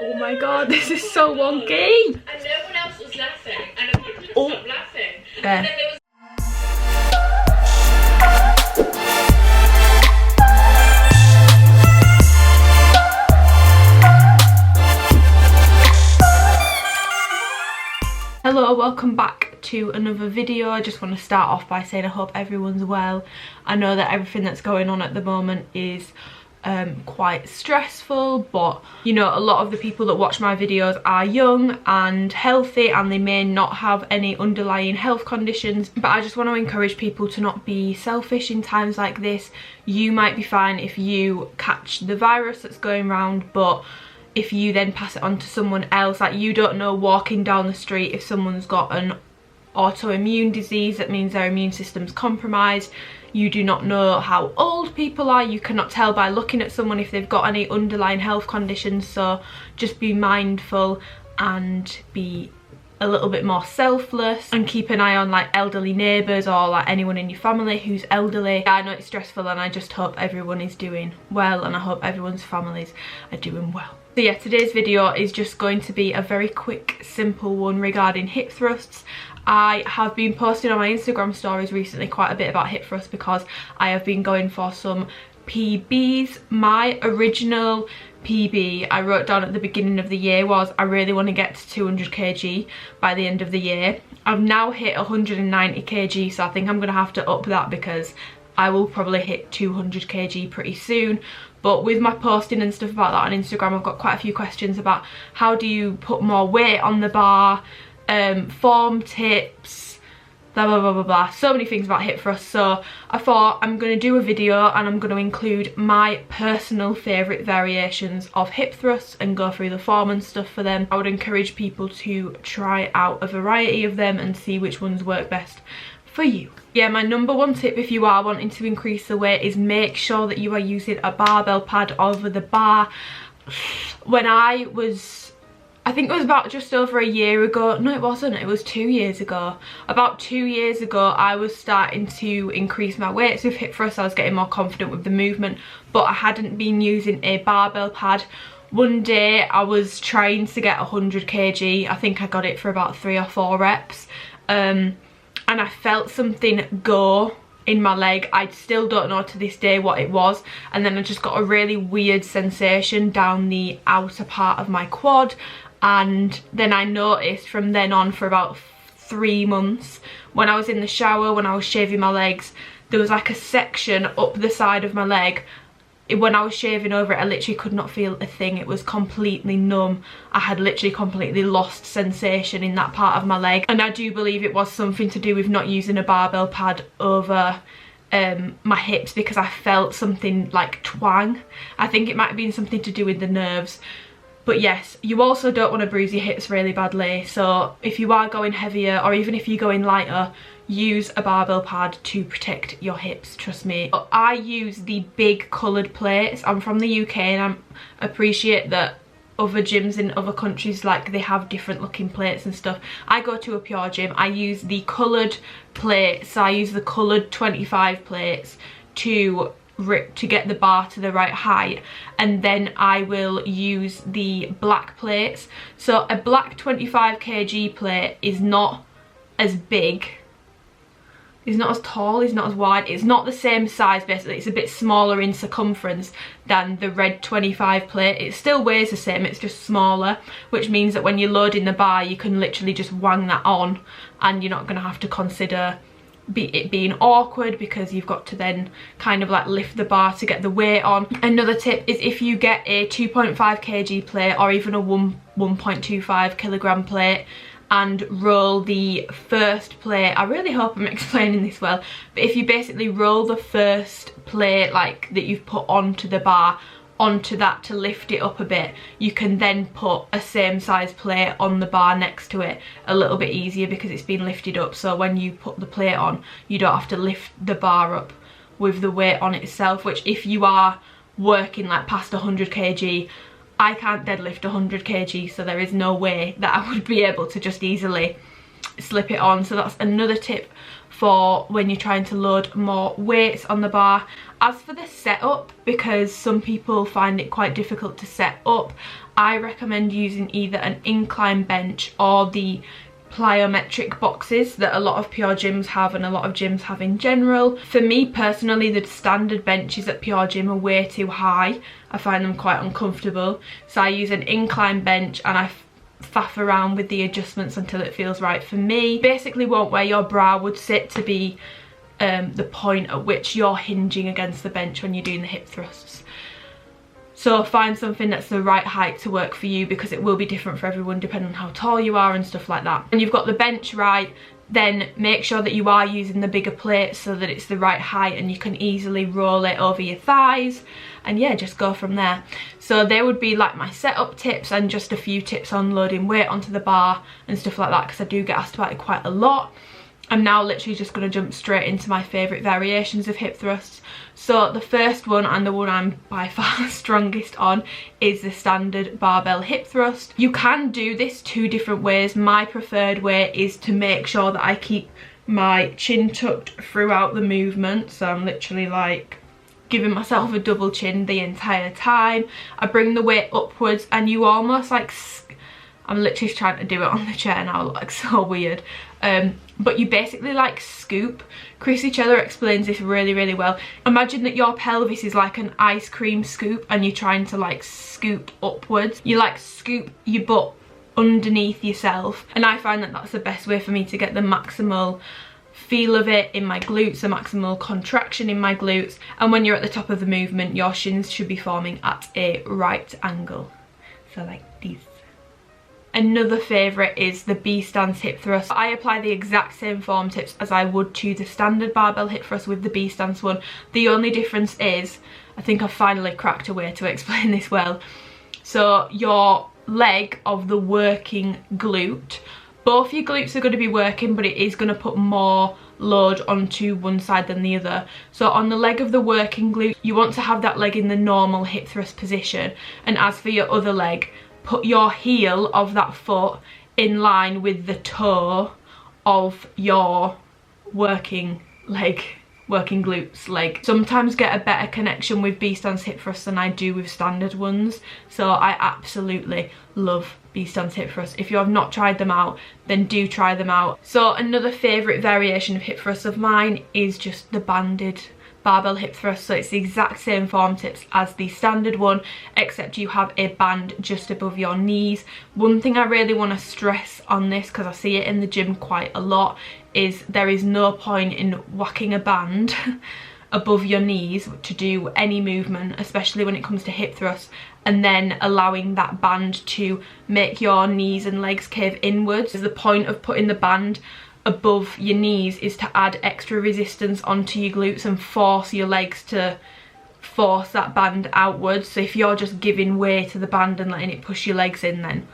Oh my god, this is so wonky. And no one else was laughing, and I couldn't stop laughing. There. And then there was Hello, welcome back to another video. I just want to start off by saying I hope everyone's well. I know that everything that's going on at the moment is quite stressful, but you know, a lot of the people that watch my videos are young and healthy and they may not have any underlying health conditions, but I just want to encourage people to not be selfish in times like this. You might be fine if you catch the virus that's going around, but if you then pass it on to someone else, like you don't know walking down the street if someone's got an autoimmune disease that means their immune system's compromised. You do not know how old people are. You cannot tell by looking at someone if they've got any underlying health conditions, so just be mindful and be a little bit more selfless and keep an eye on like elderly neighbours or like anyone in your family who's elderly. I know it's stressful and I just hope everyone is doing well and I hope everyone's families are doing well. So yeah, today's video is just going to be a very quick, simple one regarding hip thrusts. I have been posting on my Instagram stories recently quite a bit about hip thrusts because I have been going for some PBs. My original PB I wrote down at the beginning of the year was I really want to get to 200 kg by the end of the year. I've now hit 190 kg, so I think I'm going to have to up that because I will probably hit 200 kg pretty soon. But with my posting and stuff about that on Instagram, I've got quite a few questions about how do you put more weight on the bar, form tips, blah blah blah blah blah, so many things about hip thrusts. So I thought I'm going to do a video and I'm going to include my personal favourite variations of hip thrusts and go through the form and stuff for them. I would encourage people to try out a variety of them and see which ones work best for you. Yeah, my number one tip if you are wanting to increase the weight is make sure that you are using a barbell pad over the bar. When I think it was about just over a year ago, no it wasn't, it was 2 years ago. About 2 years ago I was starting to increase my weights with hip thrusts. I was getting more confident with the movement, but I hadn't been using a barbell pad. One day I was trying to get 100 kg, I think I got it for about 3 or 4 reps, and I felt something go in my leg. I still don't know to this day what it was, and then I just got a really weird sensation down the outer part of my quad. And then I noticed from then on for about 3 months, when I was in the shower, when I was shaving my legs, there was like a section up the side of my leg. When I was shaving over it, I literally could not feel a thing. It was completely numb. I had literally completely lost sensation in that part of my leg. And I do believe it was something to do with not using a barbell pad over my hips, because I felt something like twang. I think it might have been something to do with the nerves. But yes, you also don't want to bruise your hips really badly, so if you are going heavier or even if you're going lighter, use a barbell pad to protect your hips, trust me. I use the big coloured plates. I'm from the UK and I appreciate that other gyms in other countries, like, they have different looking plates and stuff. I go to a pure gym, I use the coloured plates, so I use the coloured 25 plates to get the bar to the right height, and then I will use the black plates. So a black 25 kg plate is not as big, it's not as tall, it's not as wide, it's not the same size basically, it's a bit smaller in circumference than the red 25 plate. It still weighs the same, it's just smaller, which means that when you're loading the bar you can literally just wang that on and you're not going to have to consider it being awkward, because you've got to then kind of like lift the bar to get the weight on. Another tip is if you get a 2.5 kg plate or even a 1.25 kilogram plate and roll the first plate, I really hope I'm explaining this well, but if you basically roll the first plate like that you've put onto the bar onto that to lift it up a bit, you can then put a same size plate on the bar next to it a little bit easier because it's been lifted up. So when you put the plate on, you don't have to lift the bar up with the weight on itself, which if you are working like past 100 kg, I can't deadlift 100 kg, so there is no way that I would be able to just easily slip it on. So that's another tip for when you're trying to load more weights on the bar. As for the setup, because some people find it quite difficult to set up, I recommend using either an incline bench or the plyometric boxes that a lot of PR gyms have and a lot of gyms have in general. For me personally, the standard benches at PR Gym are way too high. I find them quite uncomfortable, so I use an incline bench and I faff around with the adjustments until it feels right for me. Basically want where your bra would sit to be the point at which you're hinging against the bench when you're doing the hip thrusts. So find something that's the right height to work for you, because it will be different for everyone depending on how tall you are and stuff like that. When you've got the bench right, then make sure that you are using the bigger plates so that it's the right height and you can easily roll it over your thighs, and yeah, just go from there. So they would be like my setup tips and just a few tips on loading weight onto the bar and stuff like that, because I do get asked about it quite a lot. I'm now literally just going to jump straight into my favourite variations of hip thrusts. So the first one, and the one I'm by far strongest on, is the standard barbell hip thrust. You can do this 2 different ways. My preferred way is to make sure that I keep my chin tucked throughout the movement. So I'm literally like giving myself a double chin the entire time. I bring the weight upwards and you almost like, I'm literally trying to do it on the chair now, like so weird. But you basically like scoop. Chrissy Cheller explains this really well. Imagine that your pelvis is like an ice cream scoop and you're trying to like scoop upwards. You like scoop your butt underneath yourself, and I find that that's the best way for me to get the maximal feel of it in my glutes, the maximal contraction in my glutes. And when you're at the top of the movement, your shins should be forming at a right angle, so like these. Another favourite is the B stance hip thrust. I apply the exact same form tips as I would to the standard barbell hip thrust with the B stance one. The only difference is, I think I've finally cracked a way to explain this well. So your leg of the working glute, both your glutes are going to be working, but it is going to put more load onto one side than the other. So on the leg of the working glute, you want to have that leg in the normal hip thrust position, and as for your other leg, put your heel of that foot in line with the toe of your working glutes leg. Sometimes get a better connection with B stance hip thrusts than I do with standard ones, so I absolutely love B stance hip thrusts. If you have not tried them out, then do try them out. So another favourite variation of hip thrusts of mine is just the banded barbell hip thrust. So it's the exact same form tips as the standard one, except you have a band just above your knees. One thing I really want to stress on this, because I see it in the gym quite a lot, is there is no point in whacking a band above your knees to do any movement, especially when it comes to hip thrusts, and then allowing that band to make your knees and legs cave inwards. The point of putting the band above your knees is to add extra resistance onto your glutes and force your legs to force that band outwards. So if you're just giving way to the band and letting it push your legs in, then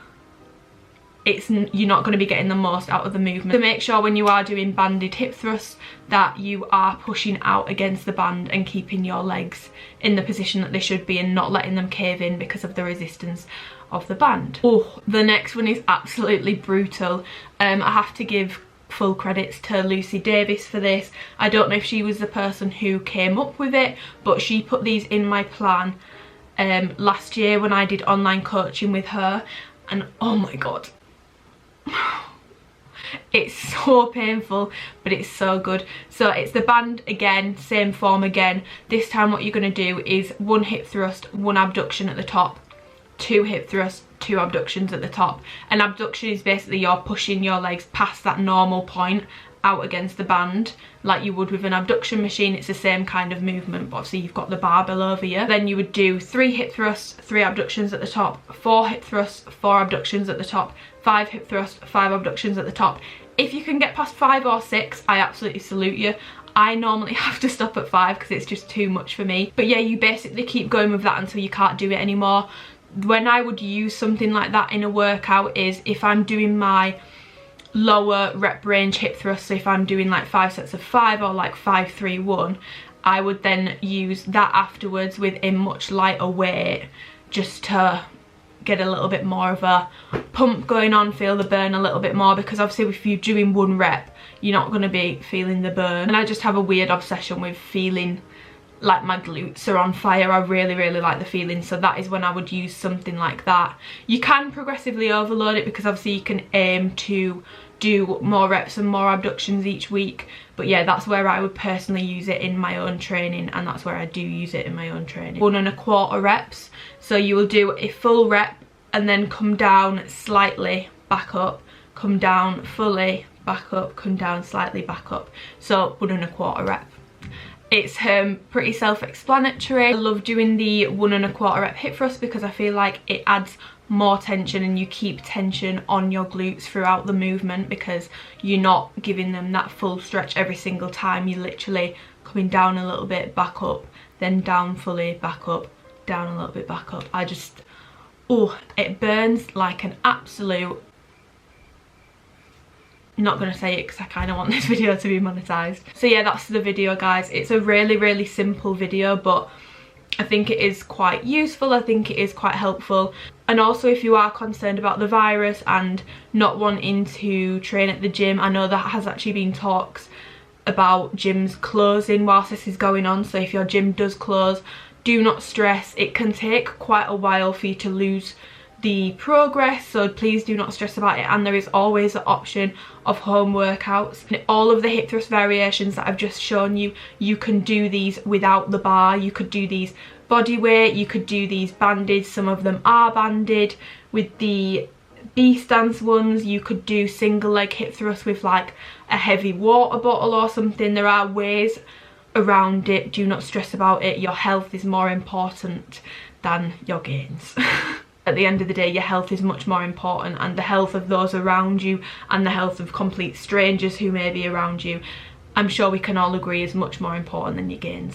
you're not going to be getting the most out of the movement. So make sure when you are doing banded hip thrusts that you are pushing out against the band and keeping your legs in the position that they should be and not letting them cave in because of the resistance of the band. Oh, the next one is absolutely brutal. I have to give full credits to Lucy Davis for this. I don't know if she was the person who came up with it, but she put these in my plan last year when I did online coaching with her, and oh my god, it's so painful, but it's so good. So it's the band again, same form again. This time what you're going to do is 1 hip thrust, 1 abduction at the top, 2 hip thrusts, 2 abductions at the top. An abduction is basically you're pushing your legs past that normal point out against the band like you would with an abduction machine. It's the same kind of movement, but obviously you've got the barbell over you. Then you would do 3 hip thrusts, 3 abductions at the top, 4 hip thrusts, 4 abductions at the top, 5 hip thrusts, 5 abductions at the top. If you can get past 5 or 6, I absolutely salute you. I normally have to stop at 5 because it's just too much for me. But yeah, you basically keep going with that until you can't do it anymore. When I would use something like that in a workout is if I'm doing my lower rep range hip thrust, so if I'm doing like 5 sets of 5 or like 5, 3, 1, I would then use that afterwards with a much lighter weight just to get a little bit more of a pump going on, feel the burn a little bit more, because obviously if you're doing 1 rep you're not going to be feeling the burn. And I just have a weird obsession with feeling like my glutes are on fire. I really like the feeling, so that is when I would use something like that. You can progressively overload it because obviously you can aim to do more reps and more abductions each week, but yeah, that's where I would personally use it in my own training, and that's where I do use it in my own training. 1 1/4 reps, so you will do a full rep and then come down slightly, back up, come down fully, back up, come down slightly, back up. So 1 1/4 rep. It's pretty self-explanatory. I love doing the 1 1/4 rep hip thrust because I feel like it adds more tension, and you keep tension on your glutes throughout the movement because you're not giving them that full stretch every single time. You're literally coming down a little bit, back up, then down fully, back up, down a little bit, back up. Oh, it burns like an absolute... I'm not going to say it because I kind of want this video to be monetized. So yeah, that's the video, guys. It's a really simple video, but I think it is quite useful. I think it is quite helpful. And also, if you are concerned about the virus and not wanting to train at the gym, I know there has actually been talks about gyms closing whilst this is going on. So if your gym does close, do not stress. It can take quite a while for you to lose the progress, so please do not stress about it. And there is always the option of home workouts. And all of the hip thrust variations that I've just shown you, you can do these without the bar. You could do these body weight, you could do these banded, some of them are banded. With the B stance ones, you could do single leg hip thrust with like a heavy water bottle or something. There are ways around it. Do not stress about it. Your health is more important than your gains. At the end of the day, your health is much more important, and the health of those around you and the health of complete strangers who may be around you, I'm sure we can all agree, is much more important than your gains.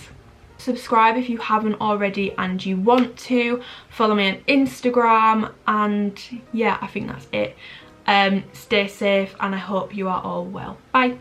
Subscribe if you haven't already and you want to. Follow me on Instagram, and yeah, I think that's it. Stay safe, and I hope you are all well. Bye.